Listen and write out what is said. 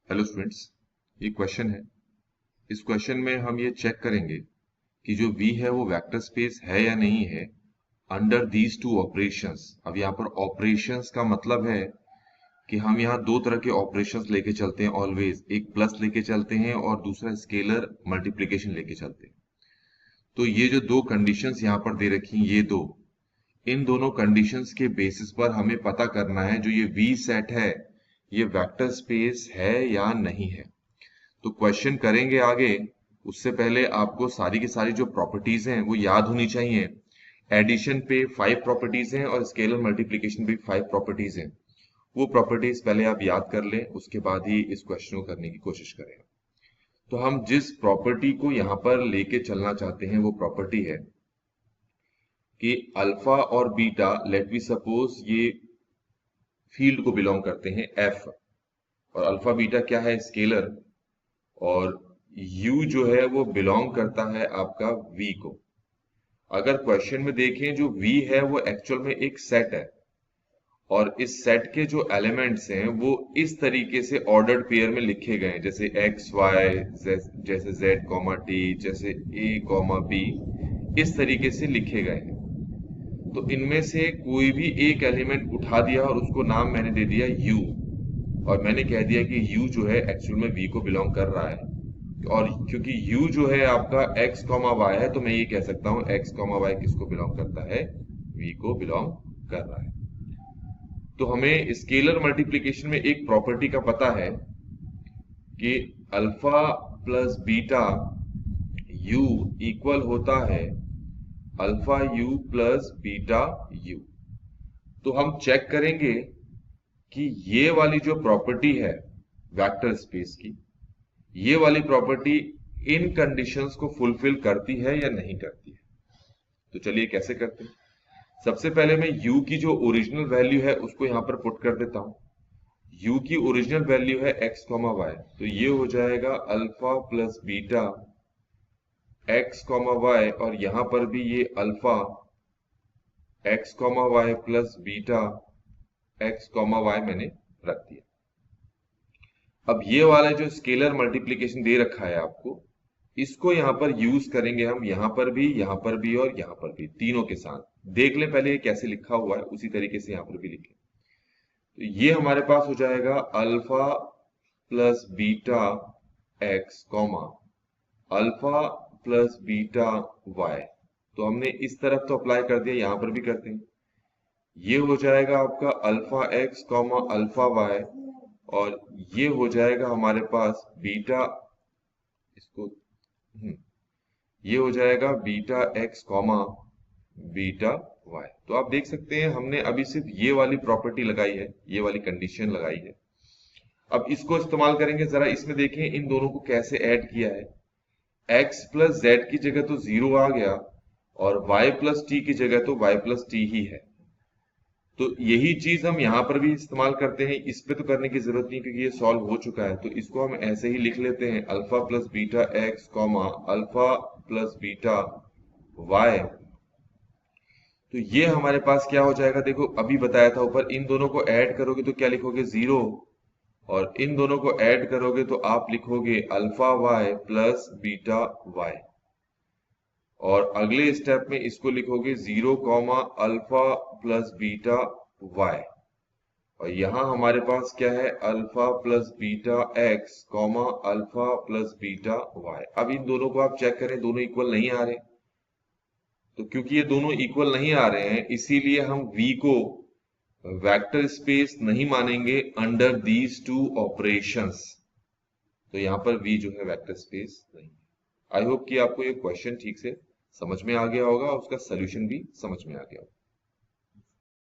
Hello students, ये question है। इस क्वेश्चन में हम ये चेक करेंगे कि जो V है वो वेक्टर स्पेस है या नहीं है अंडर दीज टू ऑपरेशंस। अब यहाँ पर ऑपरेशंस का मतलब है कि हम यहाँ दो तरह के ऑपरेशंस लेके चलते हैं ऑलवेज, एक प्लस लेके चलते हैं और दूसरा स्केलर मल्टीप्लिकेशन लेके चलते हैं। तो ये जो दो कंडीशंस यहाँ पर दे रखी हैं, ये दो, इन दोनों कंडीशंस के बेसिस पर हमें पता करना है जो ये V सेट है ये वेक्टर स्पेस है या नहीं है। तो क्वेश्चन करेंगे आगे, उससे पहले आपको सारी की सारी जो प्रॉपर्टीज हैं वो याद होनी चाहिए। एडिशन पे 5 प्रॉपर्टीज हैं और स्केलर मल्टीप्लिकेशन पे 5 प्रॉपर्टीज हैं। वो प्रॉपर्टीज पहले आप याद कर लें, उसके बाद ही इस क्वेश्चन को करने की कोशिश करें। तो हम जिस प्रॉपर्टी को यहाँ पर लेके चलना चाहते हैं वो प्रॉपर्टी है कि अल्फा और बीटा, लेट वी सपोज ये फील्ड को बिलोंग करते हैं एफ, और अल्फा बीटा क्या है, स्केलर, और U जो है वो बिलोंग करता है आपका V को। अगर क्वेश्चन में देखें जो V है वो एक्चुअल में एक सेट है, और इस सेट के जो एलिमेंट्स हैं वो इस तरीके से ऑर्डर्ड पेयर में लिखे गए हैं, जैसे x y, जैसे z t, जैसे a b, इस तरीके से लिखे गए हैं। तो इनमें से कोई भी एक एलिमेंट उठा दिया और उसको नाम मैंने दे दिया U, और मैंने कह दिया कि U जो है एक्चुअल में V को बिलोंग कर रहा है। और क्योंकि U जो है आपका x, y है, तो मैं ये कह सकता हूं x, y किसको बिलोंग करता है, V को बिलोंग कर रहा है। तो हमें स्केलर मल्टीप्लिकेशन में एक प्रॉपर्टी का पता है कि alpha plus beta U equal होता है alpha U plus beta U। तो हम चेक करेंगे कि ये वाली जो प्रॉपर्टी है वेक्टर स्पेस की, ये वाली प्रॉपर्टी इन कंडीशंस को फुलफिल करती है या नहीं करती है। तो चलिए कैसे करते हैं। सबसे पहले मैं u की जो ओरिजिनल वैल्यू है उसको यहां पर पुट कर देता हूं। u की ओरिजिनल वैल्यू है x, y, तो ये हो जाएगा alpha plus beta x, y, और यहां पर भी ये alpha x, y plus beta x, y मैंने रख दिया। अब ये वाला जो स्केलर मल्टीप्लिकेशन दे रखा है आपको, इसको यहां पर यूज करेंगे हम, यहां पर भी, यहां पर भी और यहां पर भी, तीनों के साथ। देख लें पहले ये कैसे लिखा हुआ है, उसी तरीके से यहां पर भी लिखें। तो ये हमारे पास हो जाएगा alpha plus beta x comma alpha plus beta y. तो हमने इस तरफ तो अप्लाई कर दिया, यहां पर भी करते हैं। ये हो जाएगा आपका alpha x comma alpha y, और ये हो जाएगा हमारे पास बीटा, इसको ये हो जाएगा beta x comma beta y. तो आप देख सकते हैं हमने अभी सिर्फ ये वाली प्रॉपर्टी लगाई है, ये वाली कंडीशन लगाई है। अब इसको इस्तेमाल करेंगे, जरा इसमें देखें इन दोनों को कैसे ऐड किया है। x प्लस जेड की जगह तो 0 आ गया, और y प्लस टी की जगह तो y प्लस टी ही है। तो यही चीज हम यहां पर भी इस्तेमाल करते हैं, इस पे तो करने की जरूरत नहीं क्योंकि ये सॉल्व हो चुका है। तो इसको हम ऐसे ही लिख लेते हैं, alpha plus beta x comma alpha plus beta y. तो ये हमारे पास क्या हो जाएगा, देखो अभी बताया था ऊपर, इन दोनों को ऐड करोगे तो क्या लिखोगे, 0, और इन दोनों को ऐड करोगे तो आप लिखोगे alpha y plus beta y, और अगले स्टेप में इसको लिखोगे 0 comma alpha plus beta y, और यहां हमारे पास क्या है, alpha plus beta x comma alpha plus beta y. अब इन दोनों को आप चेक करें, दोनों इक्वल नहीं आ रहे। तो क्योंकि ये दोनों इक्वल नहीं आ रहे हैं, इसीलिए हम v को वेक्टर स्पेस नहीं मानेंगे अंडर दीज टू ऑपरेशंस। तो यहां पर v जो है वेक्टर स्पेस नहीं। आई होप कि आपको ये क्वेश्चन ठीक से समझ में आ गया होगा, उसका सोल्यूशन भी समझ में आ गया होगा।